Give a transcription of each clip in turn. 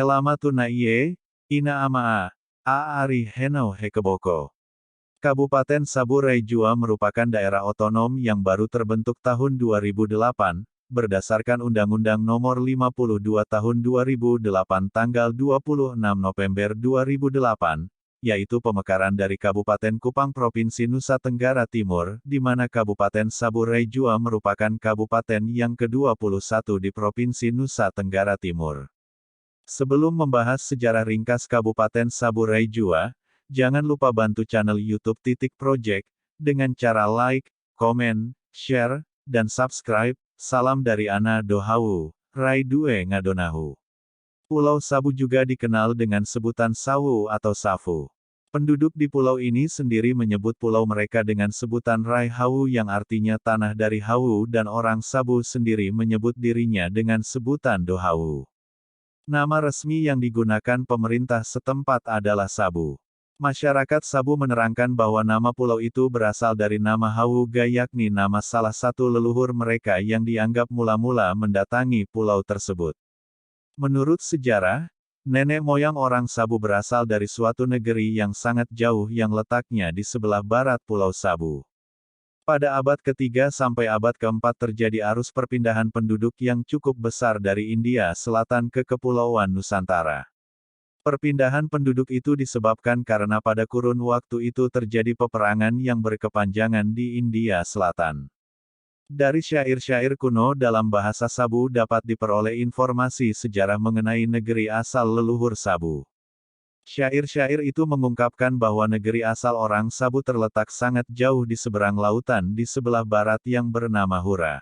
Helama tunaiye, ina ama ari henau hekeboko. Kabupaten Sabu Raijua merupakan daerah otonom yang baru terbentuk tahun 2008, berdasarkan Undang-Undang Nomor 52 Tahun 2008 tanggal 26 November 2008, yaitu pemekaran dari Kabupaten Kupang Provinsi Nusa Tenggara Timur, di mana Kabupaten Sabu Raijua merupakan kabupaten yang ke-21 di Provinsi Nusa Tenggara Timur. Sebelum membahas sejarah ringkas Kabupaten Sabu Raijua, jangan lupa bantu channel YouTube Titik Project, dengan cara like, komen, share, dan subscribe. Salam dari Ana Dohawu, Rai Due Ngadonahu. Pulau Sabu juga dikenal dengan sebutan Sawu atau Safu. Penduduk di pulau ini sendiri menyebut pulau mereka dengan sebutan Rai Hawu yang artinya tanah dari Hawu, dan orang Sabu sendiri menyebut dirinya dengan sebutan Dohawu. Nama resmi yang digunakan pemerintah setempat adalah Sabu. Masyarakat Sabu menerangkan bahwa nama pulau itu berasal dari nama Hawuga, yakni nama salah satu leluhur mereka yang dianggap mula-mula mendatangi pulau tersebut. Menurut sejarah, nenek moyang orang Sabu berasal dari suatu negeri yang sangat jauh yang letaknya di sebelah barat Pulau Sabu. Pada abad ke-3 sampai abad ke-4 terjadi arus perpindahan penduduk yang cukup besar dari India Selatan ke Kepulauan Nusantara. Perpindahan penduduk itu disebabkan karena pada kurun waktu itu terjadi peperangan yang berkepanjangan di India Selatan. Dari syair-syair kuno dalam bahasa Sabu dapat diperoleh informasi sejarah mengenai negeri asal leluhur Sabu. Syair-syair itu mengungkapkan bahwa negeri asal orang Sabu terletak sangat jauh di seberang lautan di sebelah barat yang bernama Hura.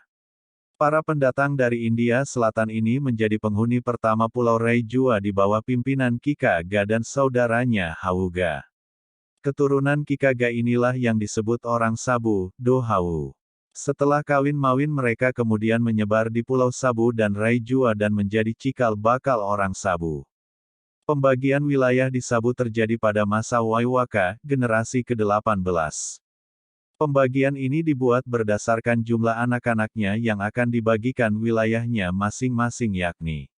Para pendatang dari India Selatan ini menjadi penghuni pertama Pulau Raijua di bawah pimpinan Kikaga dan saudaranya Hawuga. Keturunan Kikaga inilah yang disebut orang Sabu, Dohawu. Setelah kawin-mawin mereka kemudian menyebar di Pulau Sabu dan Raijua dan menjadi cikal bakal orang Sabu. Pembagian wilayah di Sabu terjadi pada masa Waiwaka, generasi ke-18. Pembagian ini dibuat berdasarkan jumlah anak-anaknya yang akan dibagikan wilayahnya masing-masing, yakni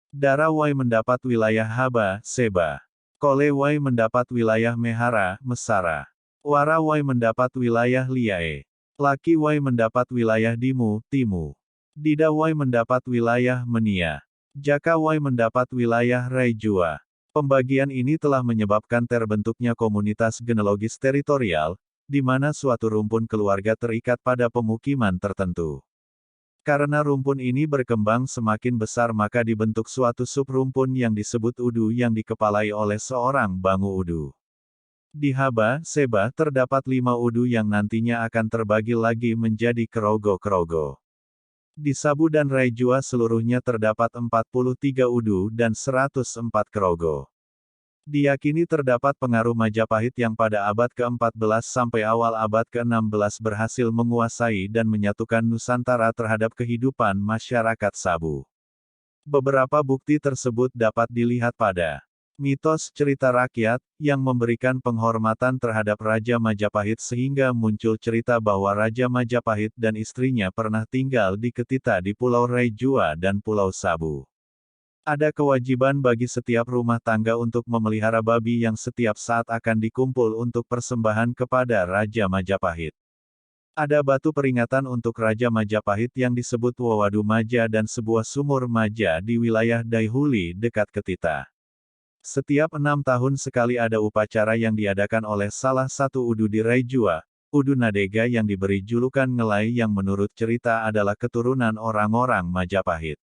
Dara Wai mendapat wilayah Haba, Seba. Kole Wai mendapat wilayah Mehara, Mesara. Wara Wai mendapat wilayah Liae. Laki Wai mendapat wilayah Dimu, Timu. Dida Wai mendapat wilayah Menia. Jaka Wai mendapat wilayah Raijua. Pembagian ini telah menyebabkan terbentuknya komunitas genealogis teritorial, di mana suatu rumpun keluarga terikat pada pemukiman tertentu. Karena rumpun ini berkembang semakin besar maka dibentuk suatu subrumpun yang disebut Udu yang dikepalai oleh seorang Bangu Udu. Di Haba, Seba terdapat 5 Udu yang nantinya akan terbagi lagi menjadi kerogo-kerogo. Di Sabu dan Raijua seluruhnya terdapat 43 Udu dan 104 kerogo. Diyakini terdapat pengaruh Majapahit yang pada abad ke-14 sampai awal abad ke-16 berhasil menguasai dan menyatukan Nusantara terhadap kehidupan masyarakat Sabu. Beberapa bukti tersebut dapat dilihat pada mitos cerita rakyat, yang memberikan penghormatan terhadap Raja Majapahit sehingga muncul cerita bahwa Raja Majapahit dan istrinya pernah tinggal di Ketita di Pulau Raijua dan Pulau Sabu. Ada kewajiban bagi setiap rumah tangga untuk memelihara babi yang setiap saat akan dikumpul untuk persembahan kepada Raja Majapahit. Ada batu peringatan untuk Raja Majapahit yang disebut Wawadu Maja dan sebuah sumur Maja di wilayah Daihuli dekat Ketita. Setiap 6 tahun sekali ada upacara yang diadakan oleh salah satu Udu di Raijua, Udu Nadega yang diberi julukan Ngelai yang menurut cerita adalah keturunan orang-orang Majapahit.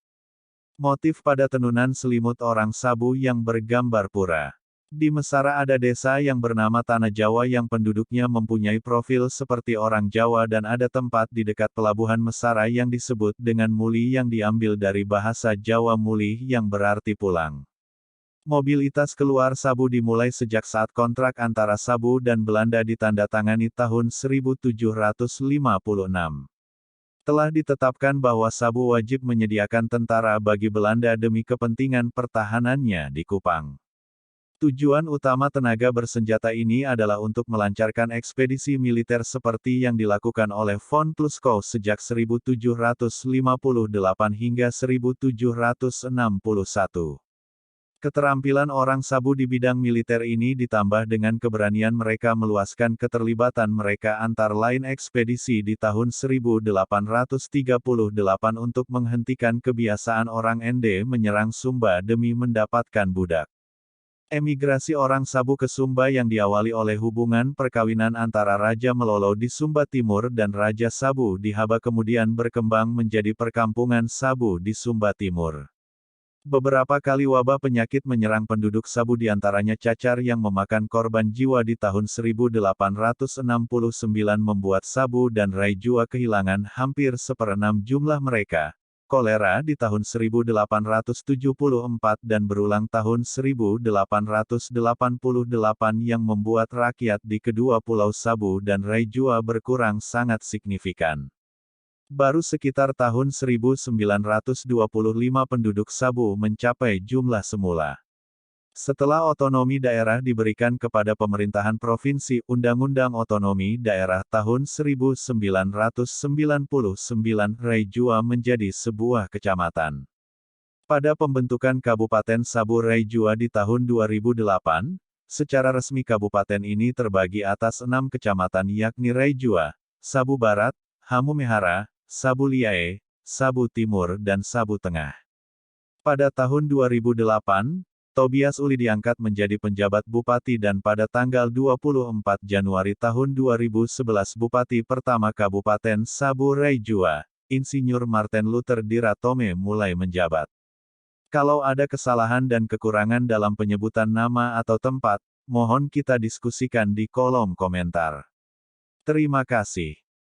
Motif pada tenunan selimut orang Sabu yang bergambar pura. Di Mesara ada desa yang bernama Tanah Jawa yang penduduknya mempunyai profil seperti orang Jawa dan ada tempat di dekat pelabuhan Mesara yang disebut dengan Muli yang diambil dari bahasa Jawa Muli yang berarti pulang. Mobilitas keluar Sabu dimulai sejak saat kontrak antara Sabu dan Belanda ditandatangani tahun 1756. Telah ditetapkan bahwa Sabu wajib menyediakan tentara bagi Belanda demi kepentingan pertahanannya di Kupang. Tujuan utama tenaga bersenjata ini adalah untuk melancarkan ekspedisi militer seperti yang dilakukan oleh von Kluskov sejak 1758 hingga 1761. Keterampilan orang Sabu di bidang militer ini ditambah dengan keberanian mereka meluaskan keterlibatan mereka antar lain ekspedisi di tahun 1838 untuk menghentikan kebiasaan orang Ende menyerang Sumba demi mendapatkan budak. Emigrasi orang Sabu ke Sumba yang diawali oleh hubungan perkawinan antara Raja Melolo di Sumba Timur dan Raja Sabu di Haba kemudian berkembang menjadi perkampungan Sabu di Sumba Timur. Beberapa kali wabah penyakit menyerang penduduk Sabu diantaranya cacar yang memakan korban jiwa di tahun 1869 membuat Sabu dan Raijua kehilangan hampir seperenam jumlah mereka. Kolera di tahun 1874 dan berulang tahun 1888 yang membuat rakyat di kedua pulau Sabu dan Raijua berkurang sangat signifikan. Baru sekitar tahun 1925 penduduk Sabu mencapai jumlah semula. Setelah otonomi daerah diberikan kepada pemerintahan provinsi, Undang-Undang Otonomi Daerah tahun 1999, Raijua menjadi sebuah kecamatan. Pada pembentukan Kabupaten Sabu Raijua di tahun 2008, secara resmi kabupaten ini terbagi atas 6 kecamatan yakni Raijua, Sabu Barat, Hamumehara, Sabu Liae, Sabu Timur dan Sabu Tengah. Pada tahun 2008, Tobias Uli diangkat menjadi penjabat bupati dan pada tanggal 24 Januari tahun 2011 Bupati pertama Kabupaten Sabu Raijua, Insinyur Martin Luther Diratome mulai menjabat. Kalau ada kesalahan dan kekurangan dalam penyebutan nama atau tempat, mohon kita diskusikan di kolom komentar. Terima kasih.